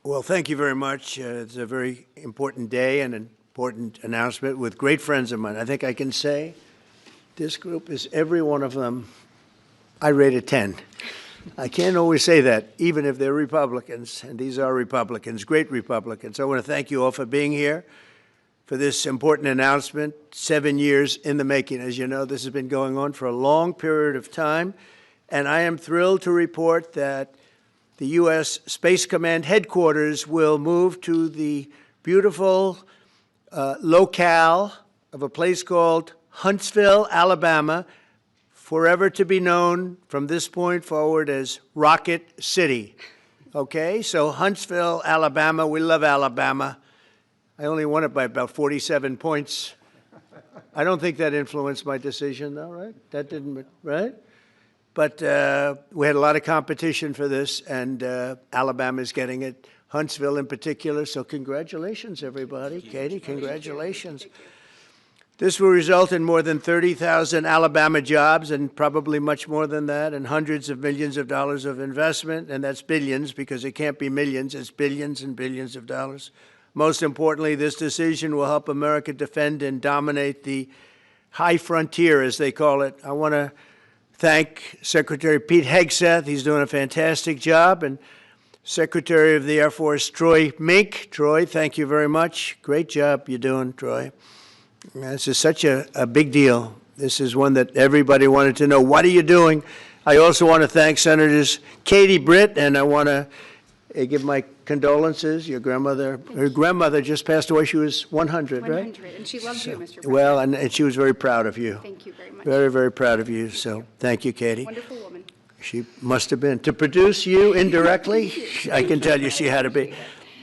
Well, thank you very much. It's a very important day and an important announcement with great friends of mine. I think I can say this group is every one of them, I rate a 10. I can't always say that, even if they're Republicans, and these are Republicans, great Republicans. I want to thank you all for being here for this important announcement, 7 years in the making. As you know, this has been going on for a long period of time, and I am thrilled to report that the U.S. Space Command headquarters will move to the beautiful locale of a place called Huntsville, Alabama, forever to be known from this point forward as Rocket City. Okay, so Huntsville, Alabama, we love Alabama. I only won it by about 47 points. I don't think that influenced my decision, though, right? That didn't, right? But we had a lot of competition for this, and Alabama's getting it, Huntsville in particular, so congratulations, everybody. Katie, congratulations. This will result in more than 30,000 Alabama jobs, and probably much more than that, and hundreds of millions of dollars of investment, and that's billions, because it can't be millions, it's billions and billions of dollars. Most importantly, this decision will help America defend and dominate the high frontier, as they call it. I want to thank Secretary Pete Hegseth. He's doing a fantastic job. And Secretary of the Air Force Troy Mink. Troy, thank you very much. Great job you're doing, Troy. This is such a big deal. This is one that everybody wanted to know. What are you doing? I also want to thank Senators Katie Britt, and I want to give my condolences. Your grandmother, her grandmother just passed away. She was 100, right? 100, and she loved you, Mr. President. Well, and she was very proud of you. Thank you very much. Very, very proud of you. So thank you, Katie. Wonderful woman. She must have been. To produce you indirectly, I can tell you she had to be.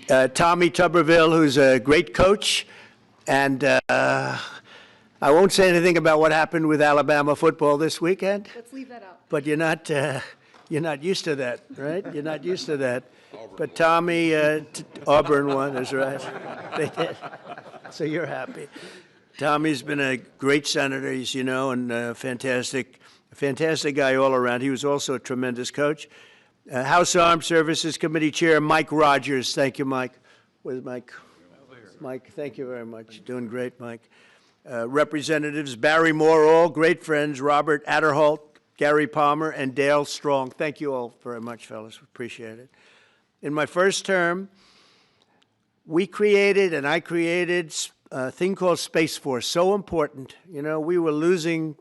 Tommy Tuberville, who's a great coach. And I won't say anything about what happened with Alabama football this weekend. Let's leave that out. But you're not used to that, right? You're not used to that. But Tommy, Auburn won, that's right. They did. So you're happy. Tommy's been a great senator, as you know, and a fantastic guy all around. He was also a tremendous coach. House Armed Services Committee Chair Mike Rogers. Thank you, Mike. Where's Mike? Mike, thank you very much. Doing great, Mike. Representatives Barry Moore, all great friends, Robert Adderholt, Gary Palmer, and Dale Strong. Thank you all very much, fellas. Appreciate it. In my first term, I created a thing called Space Force, so important. You know, we were losing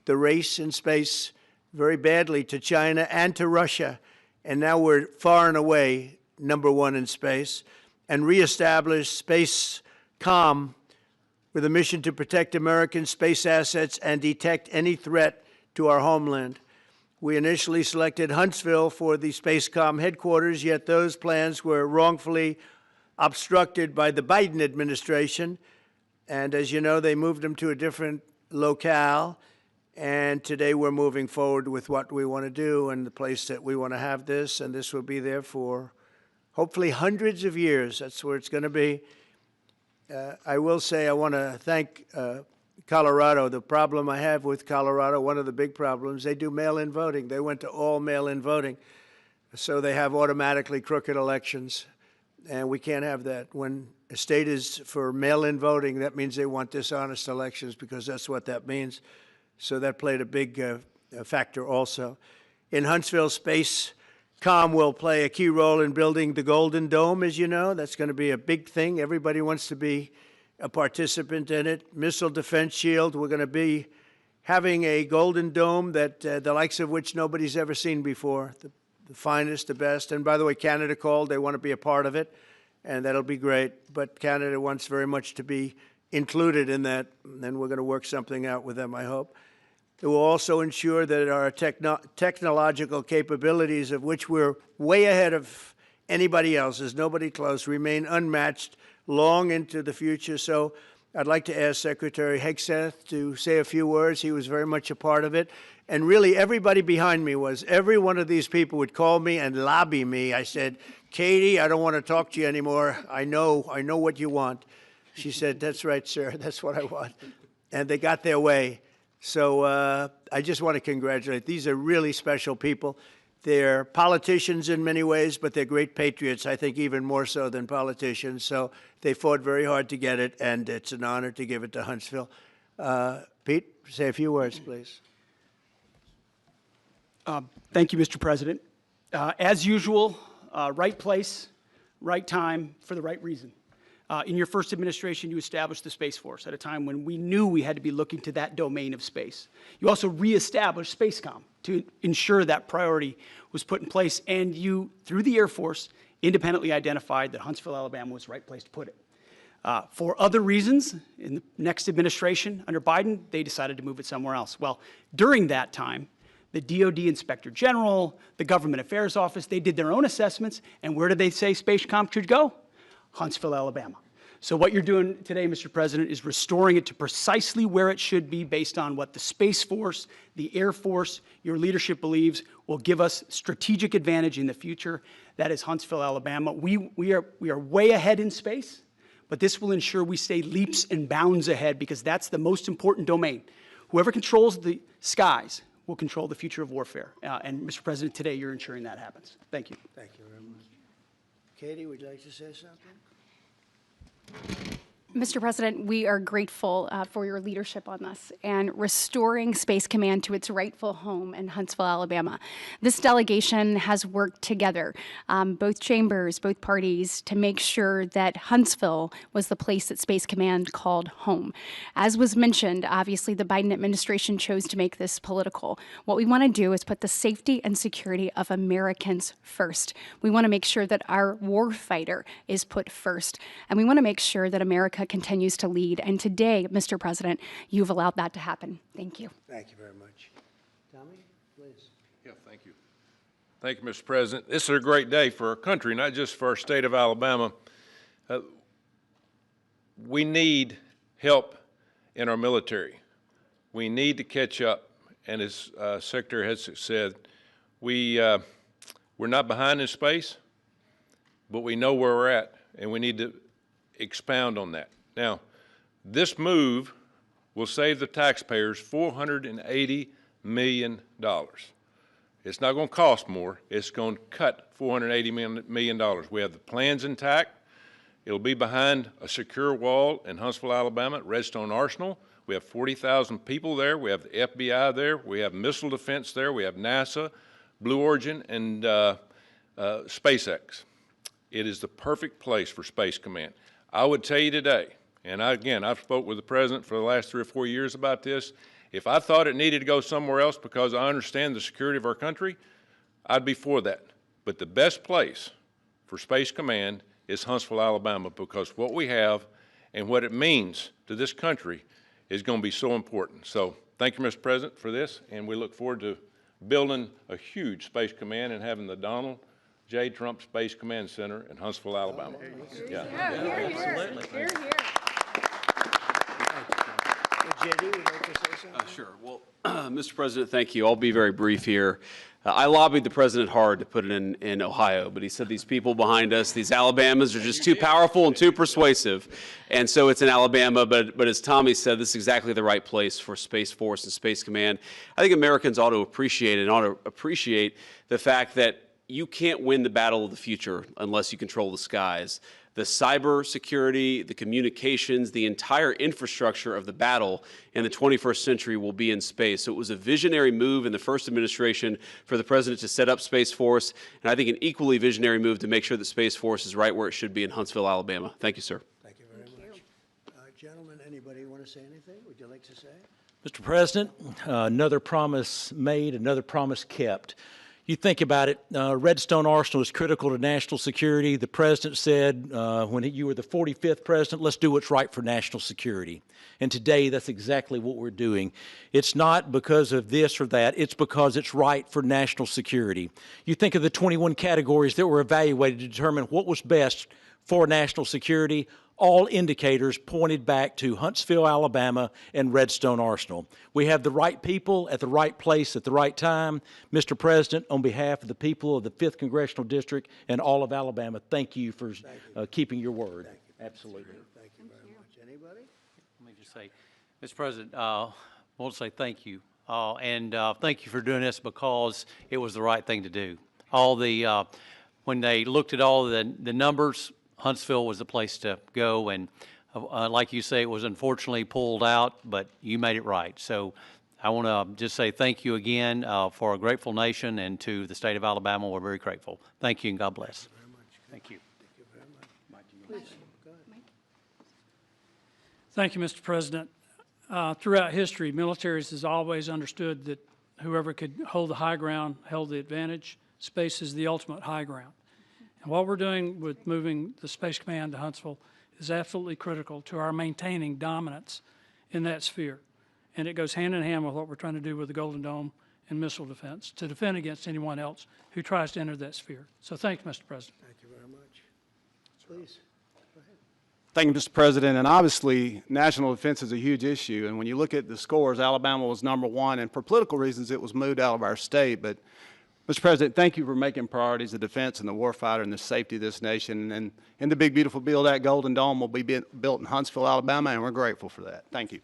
the race in space very badly to China and to Russia, and now we're far and away #1 in space, and reestablished Space Com with a mission to protect American space assets and detect any threat to our homeland. We initially selected Huntsville for the SpaceCom headquarters, yet those plans were wrongfully obstructed by the Biden administration. And as you know, they moved them to a different locale. And today we're moving forward with what we want to do and the place that we want to have this. And this will be there for hopefully hundreds of years. That's where it's going to be. I will say I want to thank Colorado. The problem I have with Colorado, one of the big problems, they do mail-in voting. They went to all mail-in voting. So they have automatically crooked elections. And we can't have that. When a state is for mail-in voting, that means they want dishonest elections, because that's what that means. So that played a big factor also. In Huntsville, SpaceCom will play a key role in building the Golden Dome, as you know. That's going to be a big thing. Everybody wants to be a participant in it. Missile Defense Shield, we're going to be having a Golden Dome that the likes of which nobody's ever seen before, the finest, the best. And by the way, Canada called. They want to be a part of it, and that'll be great. But Canada wants very much to be included in that, and we're going to work something out with them, I hope. It will also ensure that our technological capabilities, of which we're way ahead of anybody else, there's nobody close, remain unmatched long into the future. So I'd like to ask Secretary Hegseth to say a few words. He was very much a part of it. And really, everybody behind me was. Every one of these people would call me and lobby me. I said, Katie, I don't want to talk to you anymore. I know what you want. She said, that's right, sir. That's what I want. And they got their way. So I just want to congratulate. These are really special people. They're politicians in many ways, but they're great patriots, I think even more so than politicians. So they fought very hard to get it, and it's an honor to give it to Huntsville. Pete, say a few words, please. Thank you, Mr. President. As usual, right place, right time, for the right reason. In your first administration, you established the Space Force at a time when we knew we had to be looking to that domain of space. You also reestablished SpaceCom to ensure that priority was put in place, and you, through the Air Force, independently identified that Huntsville, Alabama was the right place to put it. For other reasons, in the next administration under Biden, they decided to move it somewhere else. Well, during that time, the DoD Inspector General, the Government Affairs Office, they did their own assessments, and where did they say SpaceCom should go? Huntsville, Alabama. So what you're doing today, Mr. President, is restoring it to precisely where it should be based on what the Space Force, the Air Force, your leadership believes will give us strategic advantage in the future. That is Huntsville, Alabama. We are way ahead in space, but this will ensure we stay leaps and bounds ahead because that's the most important domain. Whoever controls the skies will control the future of warfare. And Mr. President, today you're ensuring that happens. Thank you. Thank you very much. Katie, would you like to say something? Mr. President, we are grateful for your leadership on this and restoring Space Command to its rightful home in Huntsville, Alabama. This delegation has worked together, both chambers, both parties, to make sure that Huntsville was the place that Space Command called home. As was mentioned, obviously the Biden administration chose to make this political. What we want to do is put the safety and security of Americans first. We want to make sure that our warfighter is put first, and we want to make sure that America continues to lead. And today, Mr. President, you've allowed that to happen. Thank you. Thank you very much. Tommy, please. Yeah, thank you. Thank you, Mr. President. This is a great day for our country, not just for our state of Alabama. We need help in our military. We need to catch up. And as Secretary has said, we're not behind in space, but we know where we're at, and we need to expound on that. Now, this move will save the taxpayers $480 million. It's not going to cost more. It's going to cut $480 million. We have the plans intact. It'll be behind a secure wall in Huntsville, Alabama, at Redstone Arsenal. We have 40,000 people there. We have the FBI there. We have missile defense there. We have NASA, Blue Origin, and SpaceX. It is the perfect place for Space Command. I would tell you today, and I've spoke with the President for the last 3 or 4 years about this, if I thought it needed to go somewhere else because I understand the security of our country, I'd be for that. But the best place for Space Command is Huntsville, Alabama, because what we have and what it means to this country is going to be so important. So thank you, Mr. President, for this, and we look forward to building a huge Space Command and having the Donald J. Trump Space Command Center in Huntsville, Alabama. Here, here. JD, would you like to say something? Sure. Well, Mr. President, thank you. I'll be very brief here. I lobbied the president hard to put it in Ohio, but he said these people behind us, these Alabamas, are just too powerful and too persuasive. And so it's in Alabama, but as Tommy said, this is exactly the right place for Space Force and Space Command. I think Americans ought to appreciate it and ought to appreciate the fact that you can't win the battle of the future unless you control the skies. The cyber security, the communications, the entire infrastructure of the battle in the 21st century will be in space. So it was a visionary move in the first administration for the president to set up Space Force, and I think an equally visionary move to make sure that Space Force is right where it should be in Huntsville, Alabama. Thank you, sir. Thank you very much. Gentlemen, anybody want to say anything? Would you like to say? Mr. President, another promise made, another promise kept. You think about it, Redstone Arsenal is critical to national security. The president said when you were the 45th president, let's do what's right for national security. And today, that's exactly what we're doing. It's not because of this or that. It's because it's right for national security. You think of the 21 categories that were evaluated to determine what was best for national security. All indicators pointed back to Huntsville, Alabama, and Redstone Arsenal. We have the right people at the right place at the right time. Mr. President, on behalf of the people of the 5th Congressional District and all of Alabama, thank you for keeping your word. Thank you. Absolutely. Thank you very much. Anybody? Let me just say, Mr. President, I want to say thank you and thank you for doing this because it was the right thing to do. When they looked at all the numbers, Huntsville was the place to go, and like you say, it was unfortunately pulled out, but you made it right. So I want to just say thank you again for a grateful nation, and to the state of Alabama, we're very grateful. Thank you, and God bless. Thank you. Thank you, Mr. President. Throughout history, militaries has always understood that whoever could hold the high ground held the advantage. Space is the ultimate high ground. And what we're doing with moving the Space Command to Huntsville is absolutely critical to our maintaining dominance in that sphere. And it goes hand in hand with what we're trying to do with the Golden Dome and missile defense to defend against anyone else who tries to enter that sphere. So thank you, Mr. President. Thank you very much. Please. Thank you, Mr. President. And obviously, national defense is a huge issue. And when you look at the scores, Alabama was #1. And for political reasons, it was moved out of our state. But, Mr. President, thank you for making priorities the defense and the warfighter and the safety of this nation. And in the big, beautiful bill, that Golden Dome will be built in Huntsville, Alabama, and we're grateful for that. Thank you.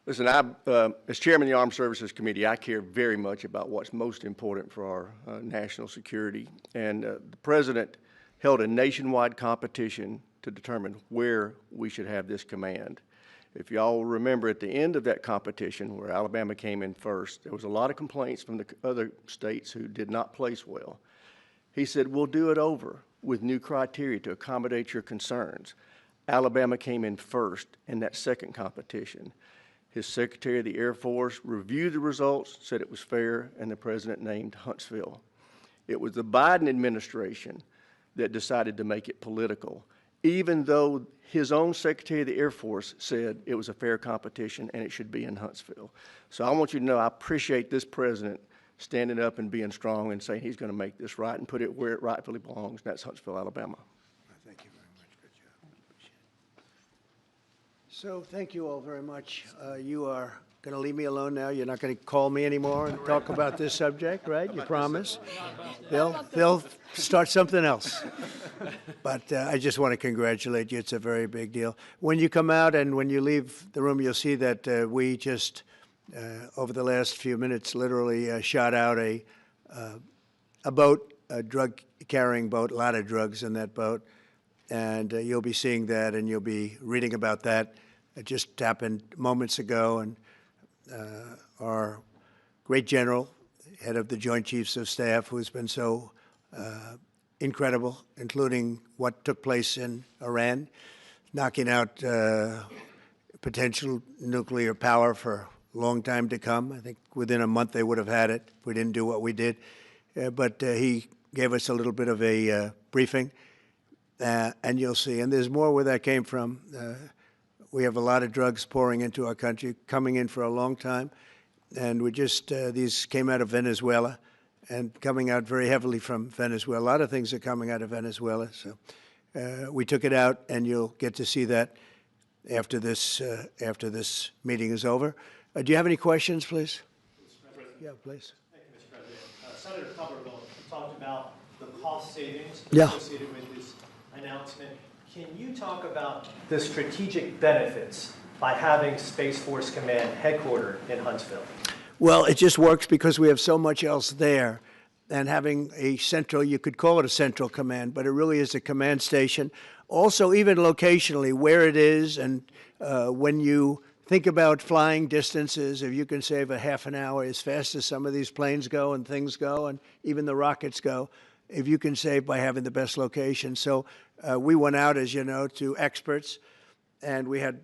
Listen, as chairman of the Armed Services Committee, I care very much about what's most important for our national security. And the President held a nationwide competition to determine where we should have this command. If y'all remember, at the end of that competition, where Alabama came in first, there was a lot of complaints from the other states who did not place well. He said, we'll do it over with new criteria to accommodate your concerns. Alabama came in first in that second competition. His Secretary of the Air Force reviewed the results, said it was fair, and the President named Huntsville. It was the Biden administration that decided to make it political, even though his own Secretary of the Air Force said it was a fair competition and it should be in Huntsville. So I want you to know I appreciate this President standing up and being strong and saying he's going to make this right and put it where it rightfully belongs, and that's Huntsville, Alabama. Thank you very much. Good job. Appreciate it. So thank you all very much. You are going to leave me alone now? You're not going to call me anymore and talk about this subject, right? You promise? They'll start something else. But I just want to congratulate you. It's a very big deal. When you come out and when you leave the room, you'll see that we just, over the last few minutes, literally shot out a boat, a drug-carrying boat, a lot of drugs in that boat. And you'll be seeing that and you'll be reading about that. It just happened moments ago, and our great general, head of the Joint Chiefs of Staff, who's been so incredible, including what took place in Iran, knocking out potential nuclear power for a long time to come. I think within a month they would have had it if we didn't do what we did. But he gave us a little bit of a briefing, and you'll see. And there's more where that came from. We have a lot of drugs pouring into our country, coming in for a long time. And we just, these came out of Venezuela and coming out very heavily from Venezuela. A lot of things are coming out of Venezuela. So we took it out, and you'll get to see that after this meeting is over. Do you have any questions, please? Yeah, please. Thank you, Mr. President. Senator Cumberville talked about the cost savings associated with this announcement. Can you talk about the strategic benefits by having Space Force Command headquartered in Huntsville? Well, it just works because we have so much else there. And having a central, you could call it a central command, but it really is a command station. Also, even locationally, where it is, and when you think about flying distances, if you can save a half an hour as fast as some of these planes go and things go, and even the rockets go, if you can save by having the best location. So we went out, as you know, to experts, and we had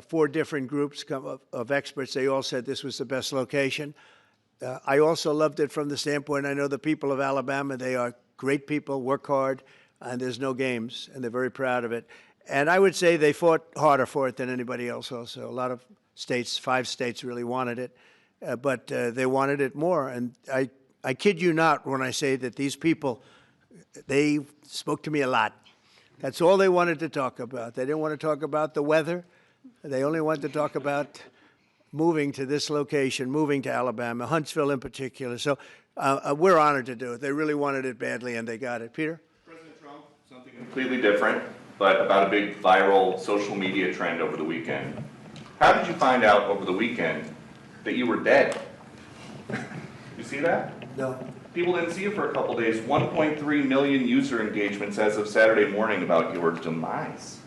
4 different groups of experts. They all said this was the best location. I also loved it from the standpoint, I know the people of Alabama, they are great people, work hard, and there's no games, and they're very proud of it. And I would say they fought harder for it than anybody else also. A lot of states, 5 states really wanted it, but they wanted it more. And I kid you not when I say that these people, they spoke to me a lot. That's all they wanted to talk about. They didn't want to talk about the weather. They only wanted to talk about moving to this location, moving to Alabama, Huntsville in particular. So we're honored to do it. They really wanted it badly, and they got it. Peter? President Trump, something completely different, but about a big viral social media trend over the weekend. How did you find out over the weekend that you were dead? You see that? No. People didn't see you for a couple days. 1.3 million user engagements as of Saturday morning about your demise.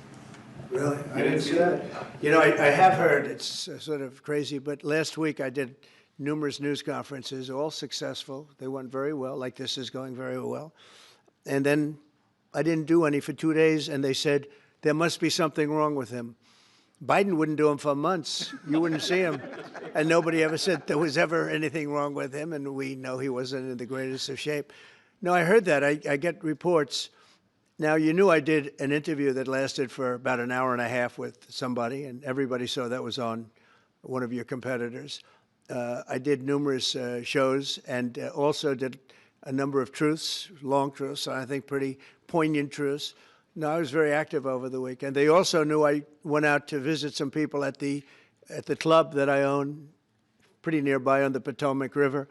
Really? I didn't see that? You know, I have heard, it's sort of crazy, but last week I did numerous news conferences, all successful. They went very well, like this is going very well. And then I didn't do any for 2 days, and they said, there must be something wrong with him. Biden wouldn't do them for months. You wouldn't see him. And nobody ever said there was ever anything wrong with him, and we know he wasn't in the greatest of shape. No, I heard that. I get reports. Now, you knew I did an interview that lasted for about an hour and a half with somebody, and everybody saw that was on one of your competitors. I did numerous shows and also did a number of truths, long truths, I think pretty poignant truths. No, I was very active over the weekend. They also knew I went out to visit some people at the club that I own, pretty nearby on the Potomac River.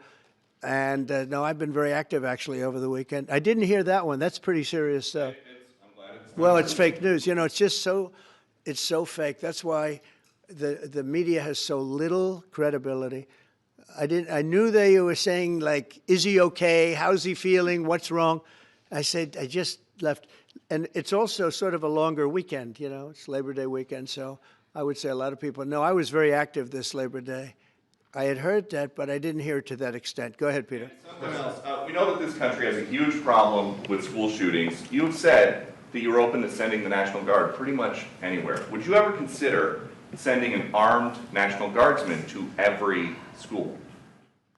And no, I've been very active actually over the weekend. I didn't hear that one. That's pretty serious stuff. I'm glad it's Well, it's fake news. You know, it's just it's so fake. That's why the media has so little credibility. I knew they were saying, like, is he okay? How's he feeling? What's wrong? I said, I just left. And it's also sort of a longer weekend, you know. It's Labor Day weekend, so I would say a lot of people know. I was very active this Labor Day. I had heard that, but I didn't hear it to that extent. Go ahead, Peter. something else. We know that this country has a huge problem with school shootings. You have said that you're open to sending the National Guard pretty much anywhere. Would you ever consider sending an armed National Guardsman to every school?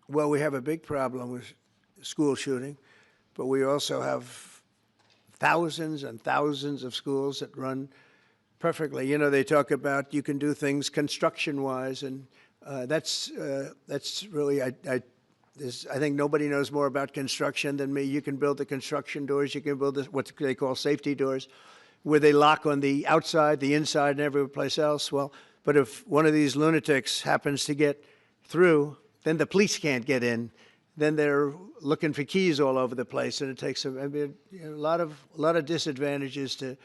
Well, we have a big problem with school shooting, but we also have thousands and thousands of schools that run perfectly. You know, they talk about you can do things construction-wise, and that's really, I think nobody knows more about construction than me. You can build the construction doors. You can build what they call safety doors, where they lock on the outside, the inside, and every place else. Well, but if one of these lunatics happens to get through, then the police can't get in. Then they're looking for keys all over the place, and it takes a lot of disadvantages to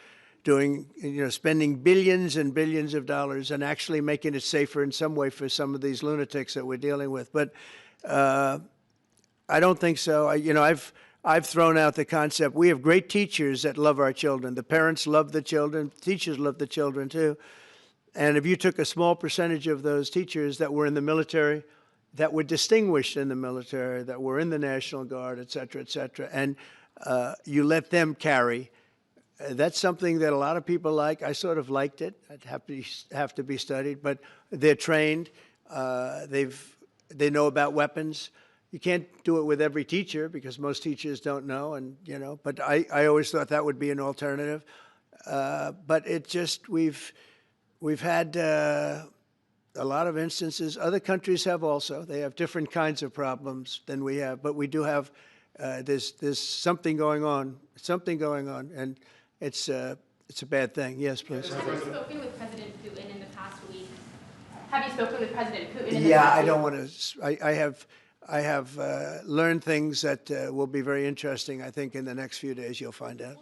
doing, spending billions and billions of dollars and actually making it safer in some way for some of these lunatics that we're dealing with. But I don't think so. I've thrown out the concept. We have great teachers that love our children. The parents love the children. Teachers love the children too. And if you took a small percentage of those teachers that were in the military, that were distinguished in the military, that were in the National Guard, et cetera, and you let them carry, that's something that a lot of people like. I sort of liked it. It'd have to be studied, but they're trained. They know about weapons. You can't do it with every teacher because most teachers don't know, but I always thought that would be an alternative. But it just, we've had a lot of instances. Other countries have also. They have different kinds of problems than we have, but we do have, there's something going on, and it's a bad thing. Yes, please. Have you spoken with President Putin in the past week? Have you spoken with President Putin in the past week? Yeah, I don't want to, I have learned things that will be very interesting. I think in the next few days you'll find out.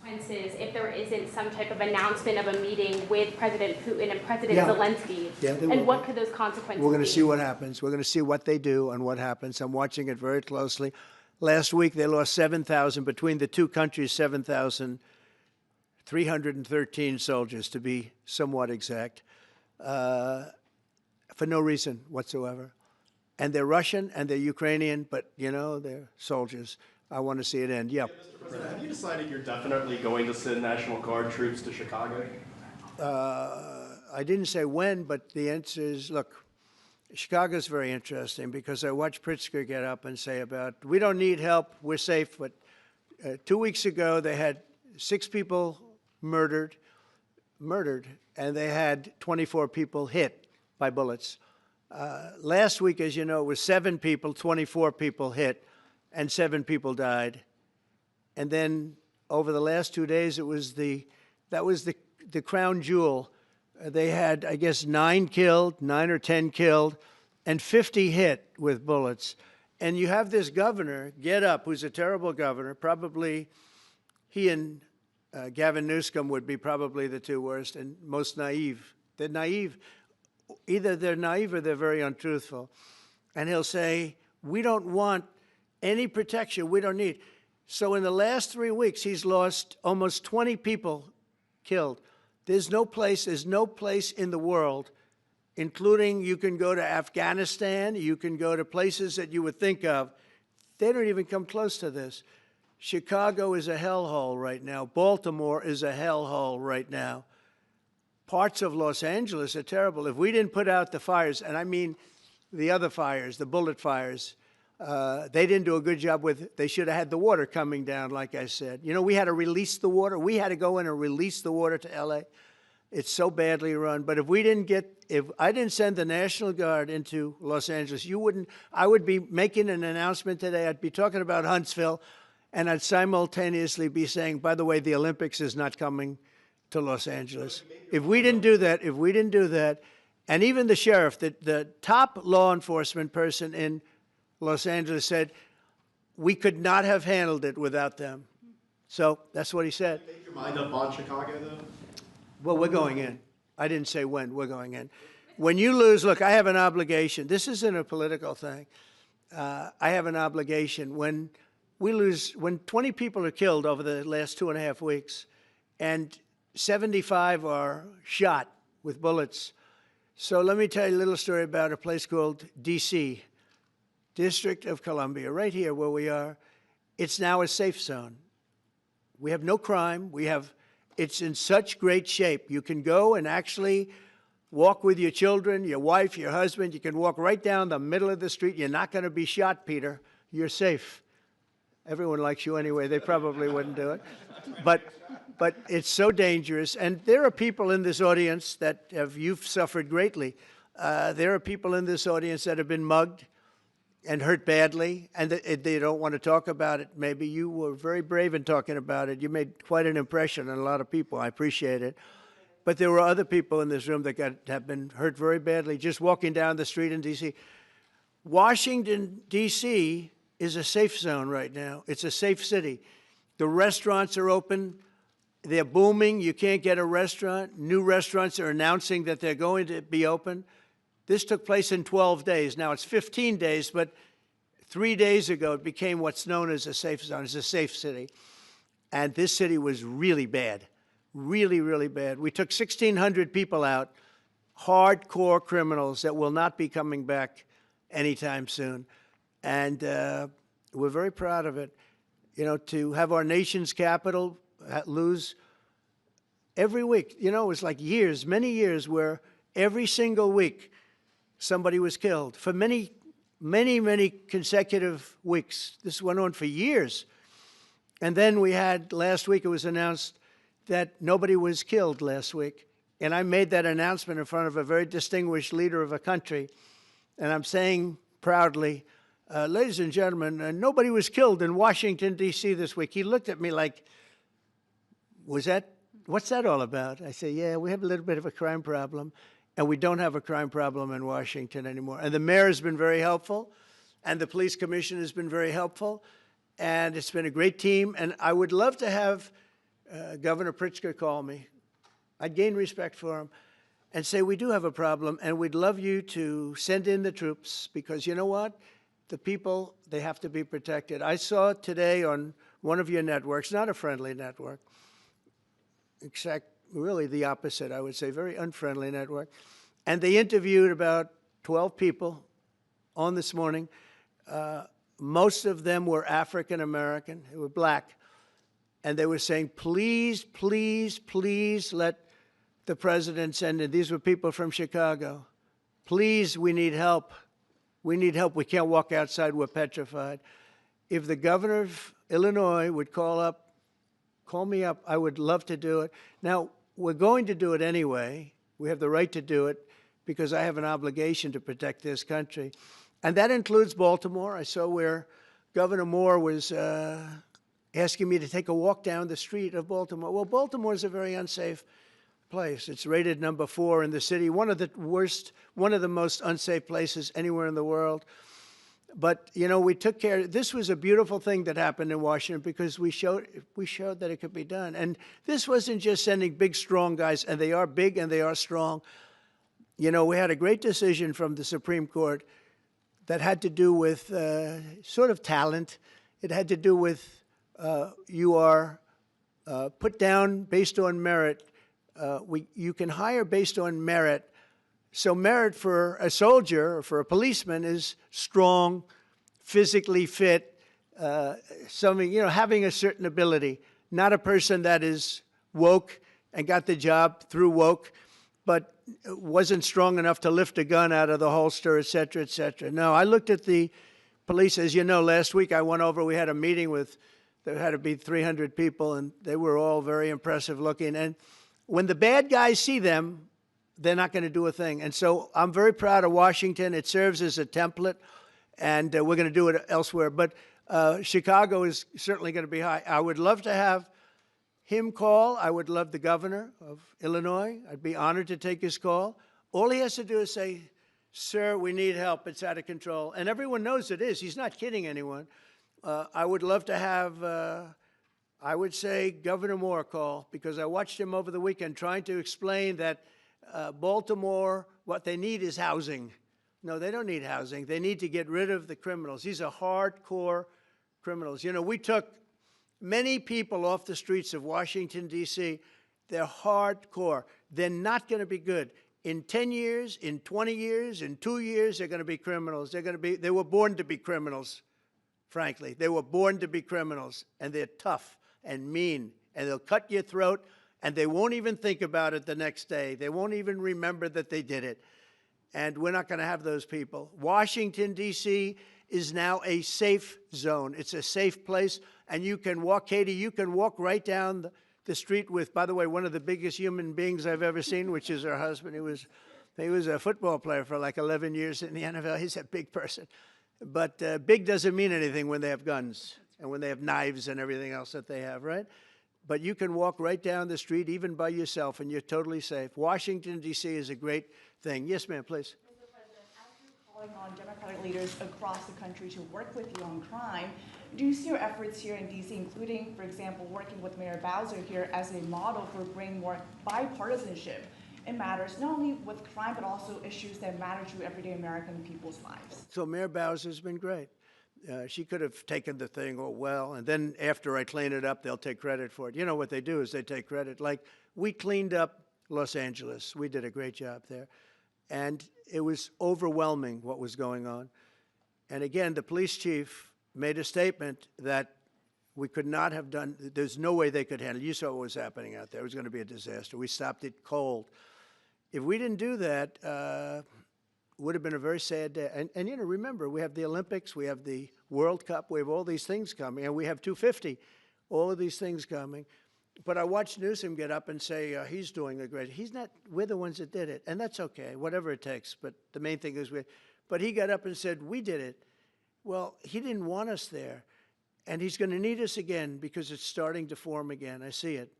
Consequences if there isn't some type of announcement of a meeting with President Putin and President Zelensky? Yeah, and what could those consequences be? We're going to see what happens. We're going to see what they do and what happens. I'm watching it very closely. Last week, they lost 7,000, between the two countries, 7,313 soldiers, to be somewhat exact, for no reason whatsoever. And they're Russian and they're Ukrainian, but, they're soldiers. I want to see it end. Yeah. Mr. President, have you decided you're definitely going to send National Guard troops to Chicago? I didn't say when, but the answer is, look, Chicago's very interesting because I watched Pritzker get up and say we don't need help, we're safe. But 2 weeks ago, they had 6 people murdered, and they had 24 people hit by bullets. Last week, as you know, it was 7 people, 24 people hit, and 7 people died. And then over the last 2 days, that was the crown jewel. They had, I guess, 9 or 10 killed, and 50 hit with bullets. And you have this governor get up, who's a terrible governor. Probably he and Gavin Newsom would be probably the 2 worst and most naive They're naive. Either they're naive or they're very untruthful. And he'll say, we don't want any protection. We don't need. So in the last 3 weeks, he's lost almost 20 people killed. There's no place in the world, including you can go to Afghanistan, you can go to places that you would think of. They don't even come close to this. Chicago is a hellhole right now. Baltimore is a hellhole right now. Parts of Los Angeles are terrible. If we didn't put out the fires, and I mean the other fires, the bullet fires, they didn't do a good job with, they should have had the water coming down, like I said. You know, we had to release the water. We had to go in and release the water to LA. It's so badly run. But if I didn't send the National Guard into Los Angeles, I would be making an announcement today. I'd be talking about Huntsville, and I'd simultaneously be saying, by the way, the Olympics is not coming to Los Angeles. If we didn't do that, and even the sheriff, the top law enforcement person in Los Angeles said, we could not have handled it without them. So that's what he said. Make your mind up on Chicago, though? Well, we're going in. I didn't say when. We're going in. When you lose, look, I have an obligation. This isn't a political thing. I have an obligation. When 20 people are killed over the last 2.5 weeks, and 75 are shot with bullets. So let me tell you a little story about a place called D.C., District of Columbia, right here where we are. It's now a safe zone. We have no crime. It's in such great shape. You can go and actually walk with your children, your wife, your husband. You can walk right down the middle of the street. You're not going to be shot, Peter. You're safe. Everyone likes you anyway. They probably wouldn't do it. But it's so dangerous. And there are people in this audience you've suffered greatly. There are people in this audience that have been mugged and hurt badly, and they don't want to talk about it. Maybe you were very brave in talking about it. You made quite an impression on a lot of people. I appreciate it. But there were other people in this room that have been hurt very badly just walking down the street in D.C. Washington, D.C. is a safe zone right now. It's a safe city. The restaurants are open. They're booming. You can't get a restaurant. New restaurants are announcing that they're going to be open. This took place in 12 days. Now, it's 15 days, but 3 days ago, it became what's known as a safe zone. It's a safe city. And this city was really bad, really, really bad. We took 1,600 people out, hardcore criminals that will not be coming back anytime soon. And we're very proud of it. You know, to have our nation's capital lose every week. You know, it was like years, many years, where every single week somebody was killed for many, many, many consecutive weeks. This went on for years. And then we had, last week it was announced that nobody was killed last week. And I made that announcement in front of a very distinguished leader of a country. And I'm saying proudly, ladies and gentlemen, nobody was killed in Washington, D.C. this week. He looked at me like, what's that all about? I say, yeah, we have a little bit of a crime problem. And we don't have a crime problem in Washington anymore. And the mayor has been very helpful, and the police commission has been very helpful, and it's been a great team. And I would love to have Governor Pritzker call me. I'd gain respect for him and say, we do have a problem, and we'd love you to send in the troops, because you know what? The people, they have to be protected. I saw today on one of your networks, not a friendly network, except really the opposite, I would say, very unfriendly network. And they interviewed about 12 people on this morning. Most of them were African American, they were black. And they were saying, please, please, please let the president send in. These were people from Chicago. Please, we need help. We need help. We can't walk outside. We're petrified. If the governor of Illinois would call me up, I would love to do it. Now, we're going to do it anyway. We have the right to do it because I have an obligation to protect this country. And that includes Baltimore. I saw where Governor Moore was asking me to take a walk down the street of Baltimore. Well, Baltimore is a very unsafe place. It's rated number 4 in the city, one of the most unsafe places anywhere in the world. But, you know, we took care. This was a beautiful thing that happened in Washington because we showed that it could be done. And this wasn't just sending big, strong guys, and they are big and they are strong. You know, we had a great decision from the Supreme Court that had to do with sort of talent. It had to do with you are put down based on merit. You can hire based on merit. So merit for a soldier or for a policeman is strong, physically fit, having a certain ability, not a person that is woke and got the job through woke, but wasn't strong enough to lift a gun out of the holster, et cetera, et cetera. No, I looked at the police. As you know, last week I went over, we had a meeting with, there had to be 300 people, and they were all very impressive looking. And when the bad guys see them, they're not going to do a thing. And so I'm very proud of Washington. It serves as a template, and we're going to do it elsewhere. But Chicago is certainly going to be high. I would love to have him call. I would love the governor of Illinois. I'd be honored to take his call. All he has to do is say, sir, we need help. It's out of control. And everyone knows it is. He's not kidding anyone. I would love to have, I would say, Governor Moore call, because I watched him over the weekend trying to explain that Baltimore, what they need is housing. No, they don't need housing. They need to get rid of the criminals. These are hardcore criminals. You know, we took many people off the streets of Washington, D.C. They're hardcore. They're not going to be good. In 10 years, in 20 years, in 2 years, they're going to be criminals. They were born to be criminals, frankly. They were born to be criminals, and they're tough and mean, and they'll cut your throat, and they won't even think about it the next day. They won't even remember that they did it. And we're not going to have those people. Washington, D.C. is now a safe zone. It's a safe place, and you can walk, Katie, you can walk right down the street with, by the way, one of the biggest human beings I've ever seen, which is her husband. He was a football player for like 11 years in the NFL. He's a big person. But big doesn't mean anything when they have guns and when they have knives and everything else that they have, right? But you can walk right down the street, even by yourself, and you're totally safe. Washington, D.C. is a great thing. Yes, ma'am, please. Mr. President, as you're calling on Democratic leaders across the country to work with you on crime, do you see your efforts here in D.C., including, for example, working with Mayor Bowser here as a model for bringing more bipartisanship in matters not only with crime, but also issues that matter to everyday American people's lives? So Mayor Bowser's been great. She could have taken the thing, oh, well, and then after I clean it up, they'll take credit for it. You know what they do is they take credit. Like, we cleaned up Los Angeles. We did a great job there. And it was overwhelming what was going on. And again, the police chief made a statement that we could not have done, there's no way they could handle it. You saw what was happening out there. It was going to be a disaster. We stopped it cold. If we didn't do that, would have been a very sad day. And you know, remember, we have the Olympics, we have the World Cup, we have all these things coming, and we have 250, all of these things coming. But I watched Newsom get up and say he's doing a great, he's not, we're the ones that did it, and that's okay, whatever it takes, but the main thing is but he got up and said, we did it. Well, he didn't want us there, and he's going to need us again because it's starting to form again. I see it.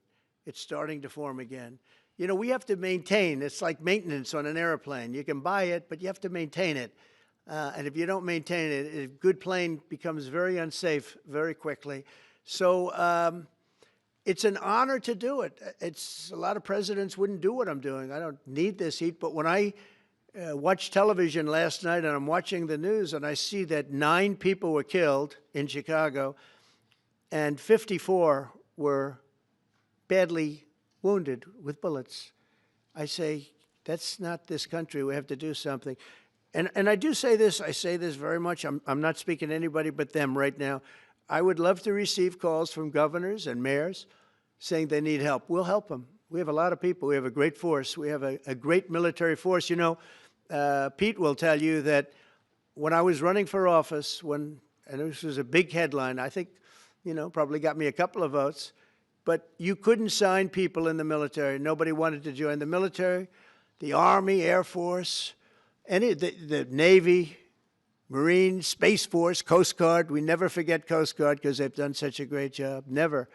It's starting to form again. You know, we have to maintain. It's like maintenance on an airplane. You can buy it, but you have to maintain it. And if you don't maintain it, a good plane becomes very unsafe very quickly. So it's an honor to do it. A lot of presidents wouldn't do what I'm doing. I don't need this heat. But when I watched television last night and I'm watching the news and I see that 9 people were killed in Chicago and 54 were badly wounded with bullets, I say, that's not this country. We have to do something. And I do say this, I say this very much. I'm not speaking to anybody but them right now. I would love to receive calls from governors and mayors saying they need help. We'll help them. We have a lot of people. We have a great force. We have a great military force. You know, Pete will tell you that when I was running for office, and this was a big headline, I think, you know, probably got me a couple of votes, but you couldn't sign people in the military. Nobody wanted to join the military, the Army, Air Force, the Navy, Marines, Space Force, Coast Guard. We never forget Coast Guard because they've done such a great job. Never.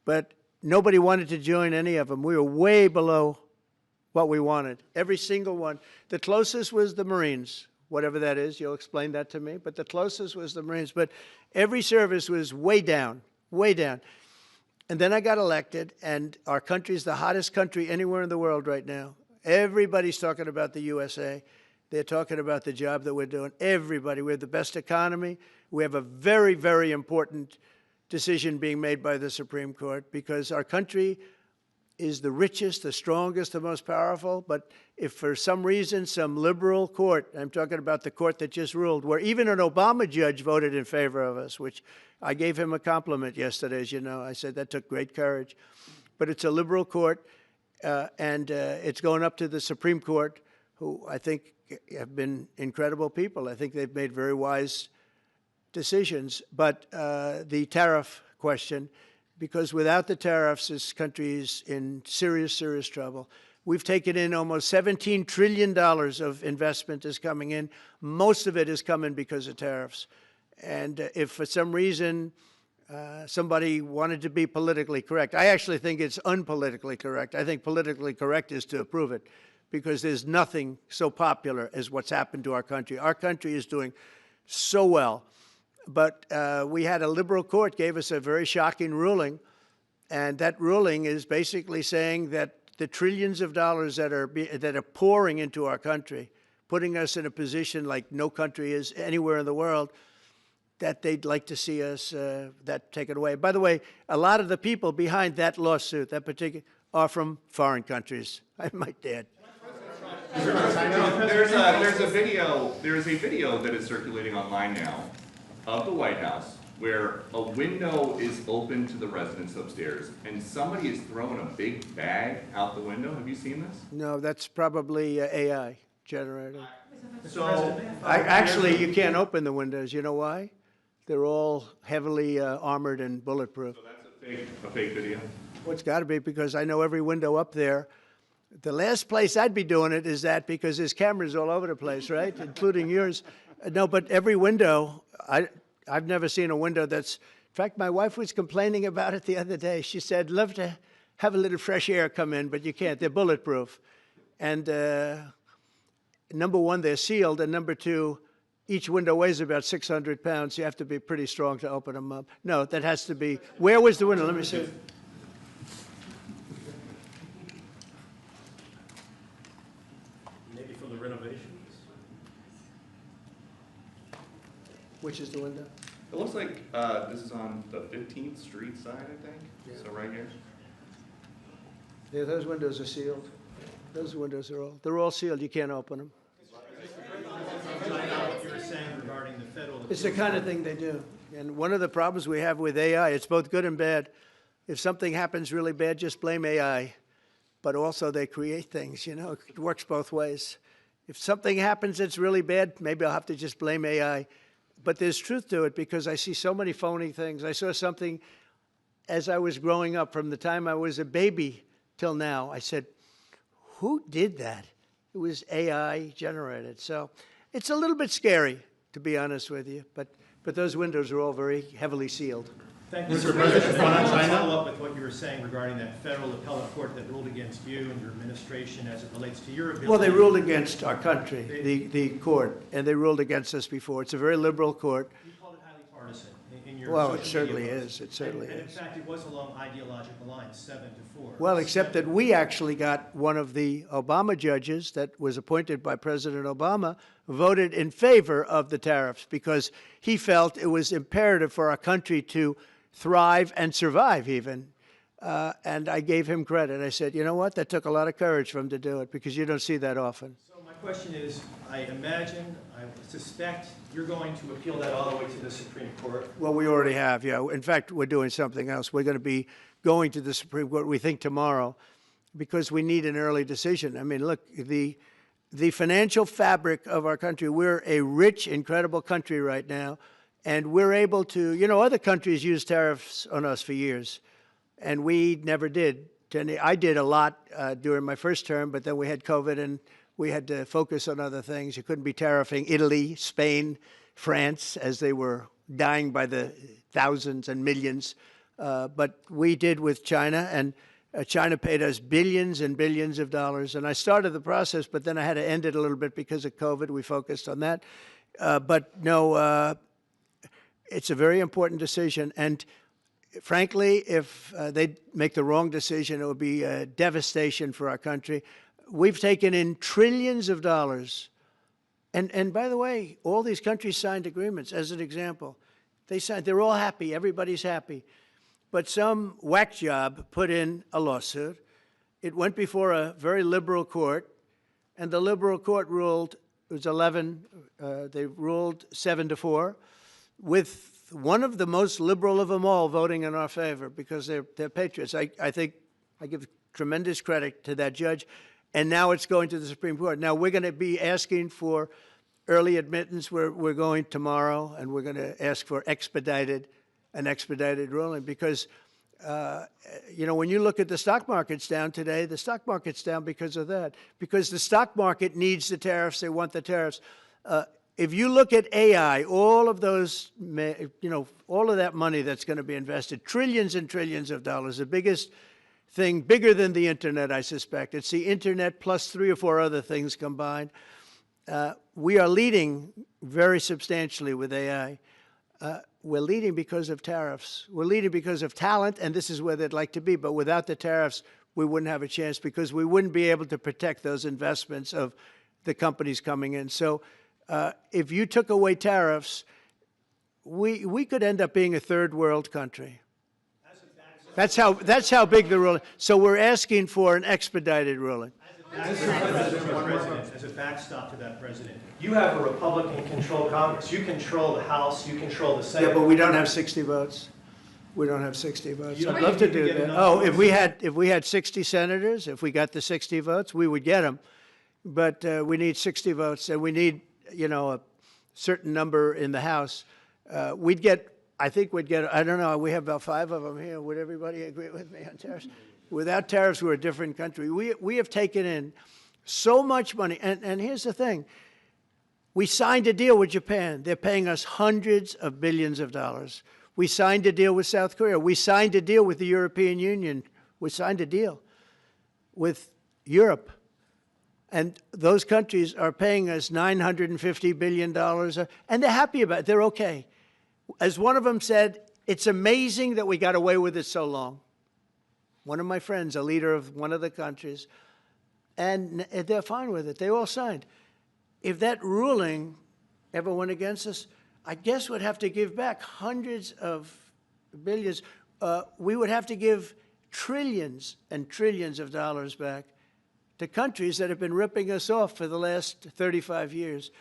But nobody wanted to join any of them. We were way below what we wanted. Every single one. The closest was the Marines, whatever that is. You'll explain that to me. But the closest was the Marines. But every service was way down, way down. And then I got elected, and our country's the hottest country anywhere in the world right now. Everybody's talking about the USA. They're talking about the job that we're doing. Everybody. We have the best economy. We have a very, very important decision being made by the Supreme Court because our country is the richest, the strongest, the most powerful. But if for some reason some liberal court, I'm talking about the court that just ruled, where even an Obama judge voted in favor of us, which I gave him a compliment yesterday, as you know. I said that took great courage. But it's a liberal court, and it's going up to the Supreme Court, who I think have been incredible people. I think they've made very wise decisions. But the tariff question, because without the tariffs, this country is in serious, serious trouble. We've taken in almost $17 trillion of investment is coming in. Most of it is coming because of tariffs. And if for some reason somebody wanted to be politically correct, I actually think it's unpolitically correct. I think politically correct is to approve it because there's nothing so popular as what's happened to our country. Our country is doing so well. But we had a liberal court gave us a very shocking ruling, and that ruling is basically saying that the trillions of dollars that are pouring into our country, putting us in a position like no country is anywhere in the world, that they'd like to see us that taken away. By the way, a lot of the people behind that lawsuit, that particular, are from foreign countries. I might add. There's a video that is circulating online now of the White House where a window is open to the residents upstairs and somebody is throwing a big bag out the window. Have you seen this? No, that's probably AI generated. So Actually, you can't open the windows. You know why? They're all heavily armored and bulletproof. So that's a fake video? Well, it's got to be because I know every window up there. The last place I'd be doing it is that because there's cameras all over the place, right, including yours. No, but every window, I've never seen a window that's, in fact, my wife was complaining about it the other day. She said, love to have a little fresh air come in, but you can't. They're bulletproof. And number one, they're sealed, and number two, each window weighs about 600 pounds. You have to be pretty strong to open them up. No, that has to be, where was the window? Let me see. Maybe from the renovations. Which is the window? It looks like this is on the 15th Street side, I think. Yeah. So right here. Yeah, those windows are sealed. Those windows they're all sealed. You can't open them. What you were saying regarding the federal. It's the kind of thing they do. And one of the problems we have with AI, it's both good and bad. If something happens really bad, just blame AI. But also they create things, you know, it works both ways. If something happens that's really bad, maybe I'll have to just blame AI. But there's truth to it because I see so many phony things. I saw something as I was growing up from the time I was a baby till now. I said, who did that? It was AI generated. So it's a little bit scary, to be honest with you. But those windows are all very heavily sealed. Thank you, Mr. President. I want to follow up with what you were saying regarding that federal appellate court that ruled against you and your administration as it relates to your ability. Well, they ruled against our country, the court, and they ruled against us before. It's a very liberal court. You called it highly partisan in your Well, social it certainly media is. posts. It certainly and is. in fact, it was along ideological lines, 7-4. Well, except that we actually got one of the Obama judges that was appointed by President Obama voted in favor of the tariffs because he felt it was imperative for our country to thrive and survive even. And I gave him credit. I said, you know what? That took a lot of courage for him to do it because you don't see that often. So my question is, I suspect you're going to appeal that all the way to the Supreme Court. Well, we already have, yeah. In fact, we're doing something else. We're going to be going to the Supreme Court, we think, tomorrow because we need an early decision. I mean, look, the financial fabric of our country, we're a rich, incredible country right now. And we're able to, you know, other countries use tariffs on us for years, and we never did. I did a lot during my first term, but then we had COVID, and we had to focus on other things. You couldn't be tariffing Italy, Spain, France, as they were dying by the thousands and millions. But we did with China, and China paid us billions and billions of dollars. And I started the process, but then I had to end it a little bit because of COVID. We focused on that. But no, it's a very important decision. And frankly, if they make the wrong decision, it would be a devastation for our country. we've taken in trillions of dollars. And by the way, all these countries signed agreements, as an example. They're all happy, everybody's happy. But some whack job put in a lawsuit. It went before a very liberal court, and the liberal court ruled, it was 11, they ruled 7-4, with one of the most liberal of them all voting in our favor because they're patriots. I think I give tremendous credit to that judge. And now it's going to the Supreme Court. Now we're going to be asking for early admittance. We're going tomorrow, and we're going to ask for an expedited ruling because, you know, when you look at the stock market's down today, the stock market's down because of that. Because the stock market needs the tariffs. They want the tariffs. If you look at AI, all of those, you know, all of that money that's going to be invested, trillions and trillions of dollars, the biggest thing, bigger than the internet, I suspect. It's the internet plus 3 or 4 other things combined. We are leading very substantially with AI. We're leading because of tariffs. We're leading because of talent, and this is where they'd like to be. But without the tariffs, we wouldn't have a chance because we wouldn't be able to protect those investments of the companies coming in. So if you took away tariffs, we could end up being a third world country. That's how big the ruling. So we're asking for an expedited ruling. As a backstop to that, President, you have a Republican-controlled Congress. You control the House. You control the Senate. Yeah, but we don't have 60 votes. We don't have 60 votes. I'd love to do that. Oh, if we had 60 senators, if we got the 60 votes, we would get them. But we need 60 votes, and we need, you know, a certain number in the House. We'd get. I think we'd get, I don't know, we have about 5 of them here. Would everybody agree with me on tariffs? Without tariffs, we're a different country. We have taken in so much money. And here's the thing. We signed a deal with Japan. They're paying us hundreds of billions of dollars. We signed a deal with South Korea. We signed a deal with the European Union. We signed a deal with Europe. And those countries are paying us $950 billion. And they're happy about it. They're okay. As one of them said, it's amazing that we got away with it so long. One of my friends, a leader of one of the countries, and they're fine with it. They all signed. If that ruling ever went against us, I guess we'd have to give back hundreds of billions. We would have to give trillions and trillions of dollars back to countries that have been ripping us off for the last 35 years.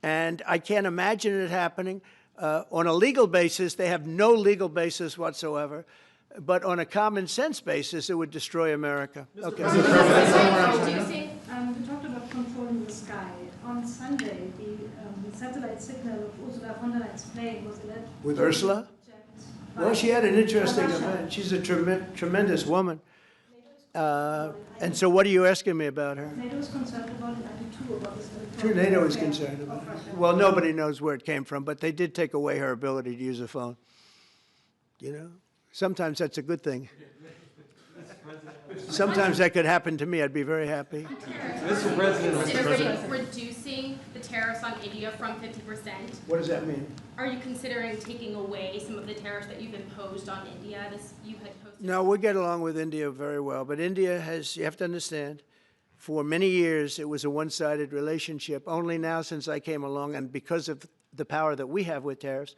And I can't imagine it happening. On a legal basis, they have no legal basis whatsoever. But on a common sense basis, it would destroy America. Okay. We talked about controlling the sky. On Sunday, the satellite signal of Ursula von der Leyen's plane was alleged. With Ursula? Well, she had an interesting event. She's a tremendous woman. And so what are you asking me about her? NATO is concerned about it, I do too, about this. Sure, NATO is concerned about it. Well, nobody knows where it came from, but they did take away her ability to use a phone. You know? Sometimes that's a good thing. Sometimes that could happen to me. I'd be very happy. Mr. President, reducing the tariffs on India from 50%. What does that mean? Are you considering taking away some of the tariffs that you've imposed on India? No, we get along with India very well. But India has, you have to understand, for many years it was a one-sided relationship. Only now since I came along, and because of the power that we have with tariffs,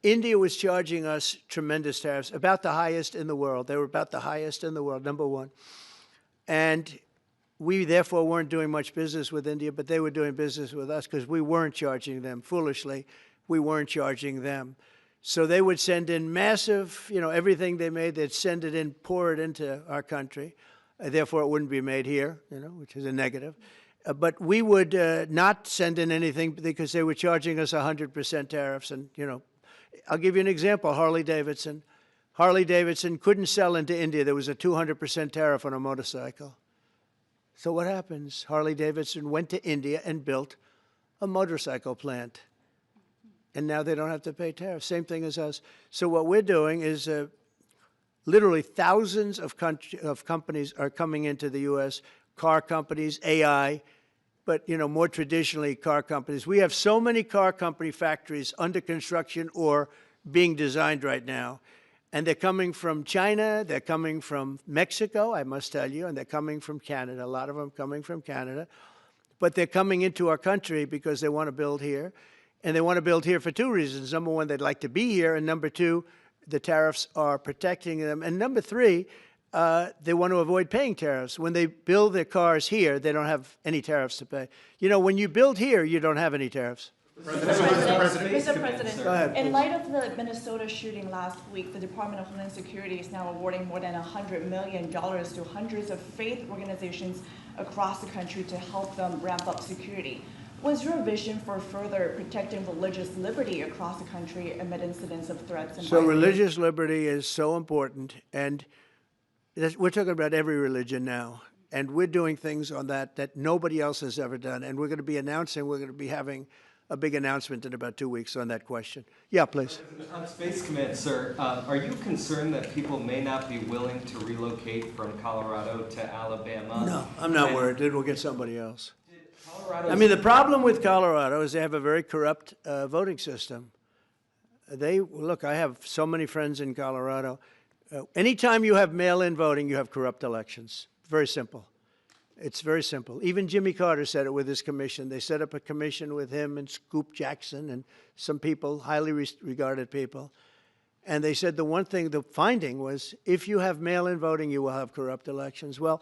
India was charging us tremendous tariffs, about the highest in the world. They were about the highest in the world, #1. And we, therefore, weren't doing much business with India, but they were doing business with us because we weren't charging them. Foolishly, we weren't charging them. So they would send in massive, you know, everything they made, they'd send it in, pour it into our country. Therefore, it wouldn't be made here, you know, which is a negative. But we would not send in anything because they were charging us 100% tariffs. And, you know, I'll give you an example, Harley-Davidson. Harley-Davidson couldn't sell into India. There was a 200% tariff on a motorcycle. So what happens? Harley-Davidson went to India and built a motorcycle plant. And now they don't have to pay tariffs. Same thing as us. So what we're doing is literally thousands of companies are coming into the U.S., car companies, AI, but, you know, more traditionally, car companies. We have so many car company factories under construction or being designed right now. And they're coming from China, they're coming from Mexico, I must tell you, and they're coming from Canada, a lot of them coming from Canada. But they're coming into our country because they want to build here. And they want to build here for two reasons. Number one, they'd like to be here. And number two, the tariffs are protecting them. And number three, they want to avoid paying tariffs. When they build their cars here, they don't have any tariffs to pay. You know, when you build here, you don't have any tariffs. Mr. President, Go ahead, in please. light of the Minnesota shooting last week, the Department of Homeland Security is now awarding more than $100 million to hundreds of faith organizations across the country to help them ramp up security. What's your vision for further protecting religious liberty across the country amid incidents of threats and So violence? religious liberty is so important, and we're talking about every religion now, and we're doing things on that nobody else has ever done, and we're going to be having a big announcement in about 2 weeks on that question. Yeah, please. On Space Command, sir, are you concerned that people may not be willing to relocate from Colorado to Alabama? No, I'm not worried. We'll get somebody else. Colorado. I mean, the problem with Colorado is they have a very corrupt voting system. Look, I have so many friends in Colorado. Anytime you have mail-in voting, you have corrupt elections. Very simple. It's very simple. Even Jimmy Carter said it with his commission. They set up a commission with him and Scoop Jackson and some people, highly regarded people. And they said the finding was, if you have mail-in voting, you will have corrupt elections. Well,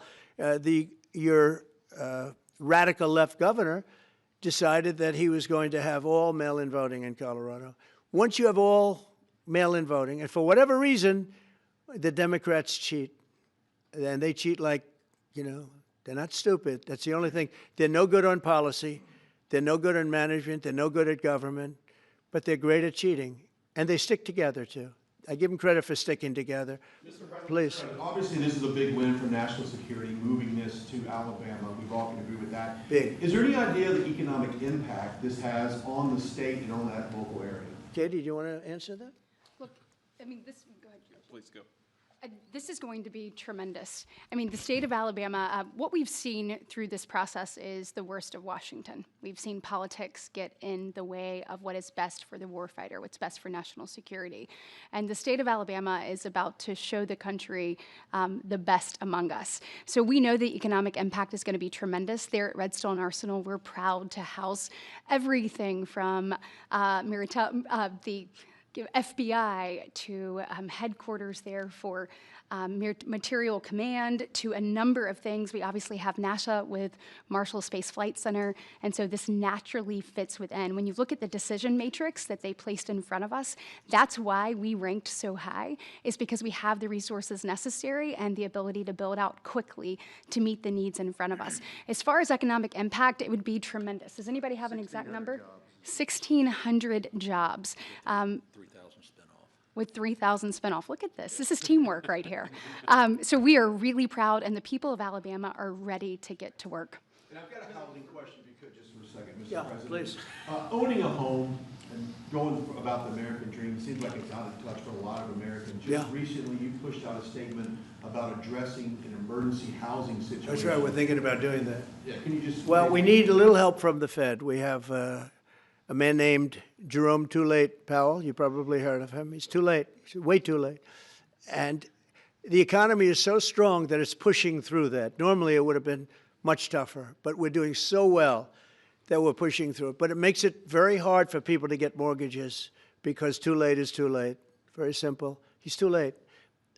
your radical left governor decided that he was going to have all mail-in voting in Colorado. Once you have all mail-in voting, and for whatever reason, the Democrats cheat. And they cheat like, you know, they're not stupid. That's the only thing. They're no good on policy. They're no good on management. They're no good at government. But they're great at cheating. And they stick together, too. I give them credit for sticking together. Please. Obviously, this is a big win for national security, moving this to Alabama. We've all can agree with that. Big. Is there any idea of the economic impact this has on the state and on that local area? Katie, do you want to answer that? Look, I mean, go ahead. Please go. This is going to be tremendous. I mean, the state of Alabama, what we've seen through this process is the worst of Washington. We've seen politics get in the way of what is best for the warfighter, what's best for national security. And the state of Alabama is about to show the country the best among us. So we know the economic impact is going to be tremendous. There at Redstone Arsenal, we're proud to house everything from the FBI to headquarters there for material command to a number of things. We obviously have NASA with Marshall Space Flight Center, and so this naturally fits within. When you look at the decision matrix that they placed in front of us, that's why we ranked so high, is because we have the resources necessary and the ability to build out quickly to meet the needs in front of us. As far as economic impact, it would be tremendous. Does anybody have an exact number? 1,600 jobs. 3,000 spin-off. With 3,000 spin-off. Look at this. This is teamwork right here. So we are really proud, and the people of Alabama are ready to get to work. And I've got a housing question, if you could, just for a second, Mr. Yeah, President. please. Owning a home and going about the American dream seems like it's out of touch for a lot of Americans. Just Yeah. recently, you pushed out a statement about addressing an emergency housing situation. That's right. We're thinking about doing that. Yeah, can you just... Well, we need a little help from the Fed. We have a man named Jerome Too Late Powell. You probably heard of him. He's too late. He's way too late. And the economy is so strong that it's pushing through that. Normally, it would have been much tougher, but we're doing so well that we're pushing through it. But it makes it very hard for people to get mortgages because too late is too late. Very simple. He's too late.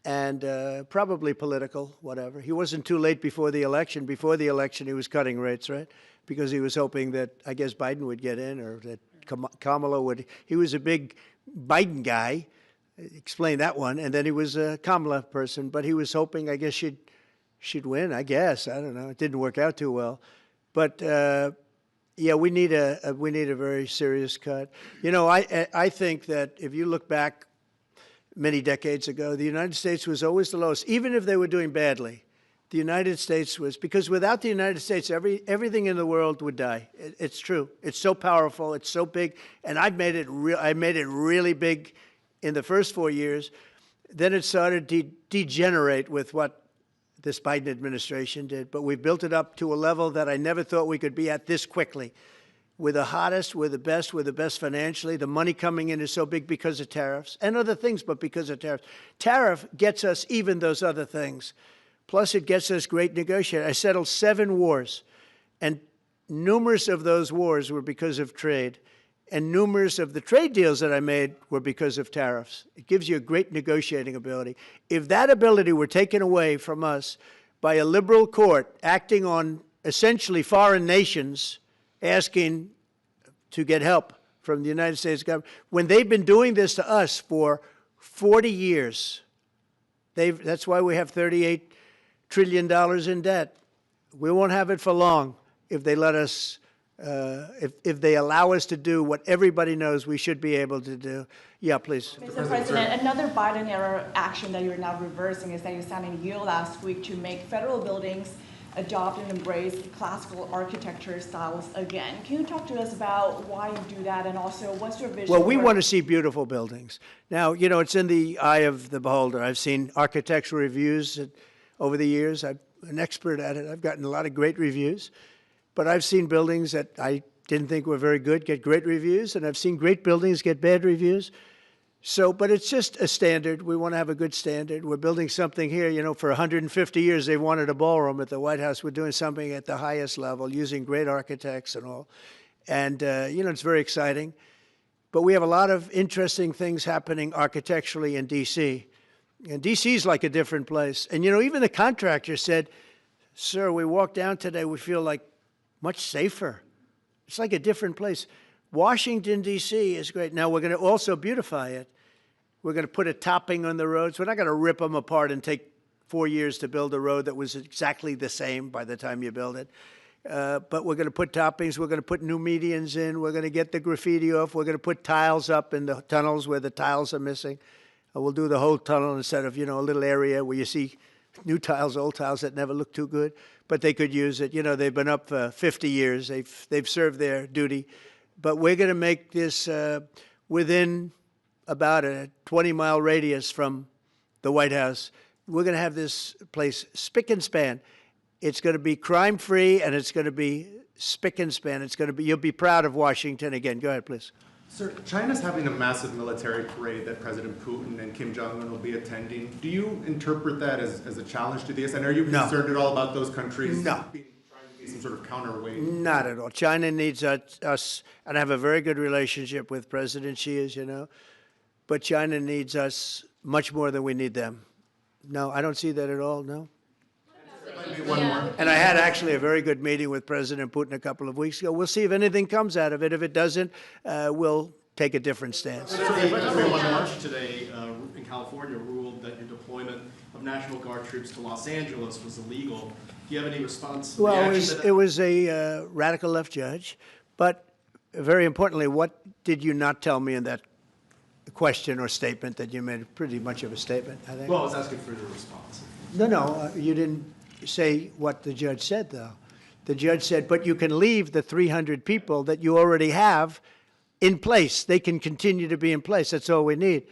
And probably political, whatever. He wasn't too late before the election. Before the election, he was cutting rates, right? Because he was hoping that, I guess, Biden would get in or that Kamala would. He was a big Biden guy. Explain that one. And then he was a Kamala person. But he was hoping, I guess, she'd win, I guess. I don't know. It didn't work out too well. But, yeah, we need a very serious cut. You know, I think that if you look back many decades ago, the United States was always the lowest, even if they were doing badly. The United States was, because without the United States, everything in the world would die. It's true. It's so powerful. It's so big. And I made it really big in the first 4 years. Then it started to degenerate with what this Biden administration did. But we built it up to a level that I never thought we could be at this quickly. We're the hottest, we're the best financially. The money coming in is so big because of tariffs and other things, but because of tariffs. Tariff gets us even those other things. Plus, it gets us great negotiators. I settled 7 wars, and numerous of those wars were because of trade. And numerous of the trade deals that I made were because of tariffs. It gives you a great negotiating ability. If that ability were taken away from us by a liberal court acting on essentially foreign nations, asking to get help from the United States government, when they've been doing this to us for 40 years, that's why we have $38 trillion in debt. We won't have it for long if they let us, if they allow us to do what everybody knows we should be able to do. Yeah, please. Mr. President, another Biden-era action that you're now reversing is that you signed a deal last week to make federal buildings adopt and embrace classical architecture styles again. Can you talk to us about why you do that, and also what's your vision? Well, we want to see beautiful buildings. Now, you know, it's in the eye of the beholder. I've seen architectural reviews over the years. I'm an expert at it. I've gotten a lot of great reviews. But I've seen buildings that I didn't think were very good get great reviews, and I've seen great buildings get bad reviews. So, but it's just a standard. We want to have a good standard. We're building something here, you know, for 150 years they wanted a ballroom at the White House. We're doing something at the highest level using great architects and all. And, you know, it's very exciting. But we have a lot of interesting things happening architecturally in D.C. And D.C. is like a different place. And, you know, even the contractor said, sir, we walked down today, we feel like much safer. It's like a different place. Washington, D.C. is great. Now, we're going to also beautify it. We're going to put a topping on the roads. We're not going to rip them apart and take 4 years to build a road that was exactly the same by the time you build it. But we're going to put toppings. We're going to put new medians in. We're going to get the graffiti off. We're going to put tiles up in the tunnels where the tiles are missing. We'll do the whole tunnel instead of, you know, a little area where you see new tiles, old tiles that never look too good. But they could use it. You know, they've been up for 50 years. They've served their duty. But we're going to make this within about a 20-mile radius from the White House. We're going to have this place spick and span. It's going to be crime-free, and it's going to be spick and span. It's going to be, you'll be proud of Washington again. Go ahead, please. Sir, China's having a massive military parade that President Putin and Kim Jong-un will be attending. Do you interpret that as a challenge to this? And are you concerned at all about those countries trying to be some sort of counterweight? Not at all. China needs us, and I have a very good relationship with President Xi, as you know, but China needs us much more than we need them. No, I don't see that at all, no. One more. And I had actually a very good meeting with President Putin a couple of weeks ago. We'll see if anything comes out of it. If it doesn't, we'll take a different stance. March today in California ruled that your deployment of National Guard troops to Los Angeles was illegal. Do you have any response? Well, it was a radical left judge. But very importantly, what did you not tell me in that question or statement that you made? Pretty much of a statement, I think. Well, I was asking for your response. No, you didn't say what the judge said, though. The judge said, but you can leave the 300 people that you already have in place. They can continue to be in place. That's all we need.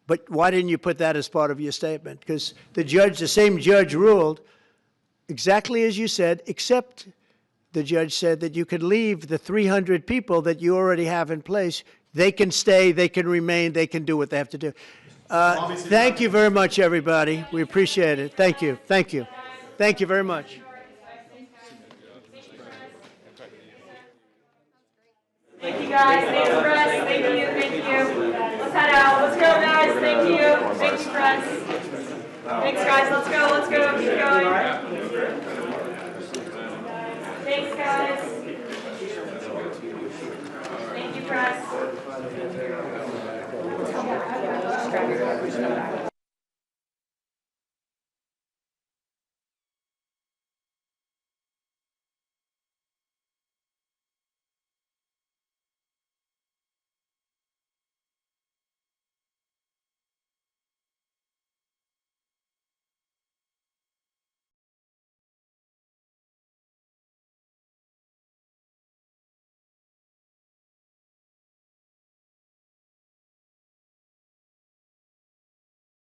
But why didn't you put that as part of your statement? Because the same judge ruled exactly as you said, except the judge said that you could leave the 300 people that you already have in place. They can stay, they can remain, they can do what they have to do. Thank you very much, everybody. We appreciate it. Thank you. Thank you. Thank you very much. Thank you, guys. Thanks, press. Thank you. Thank you. Let's head out. Let's go, guys. Thank you. Thanks, press. Thanks, guys. Let's go. Let's go. Keep going. Thanks, guys. Thank you, press.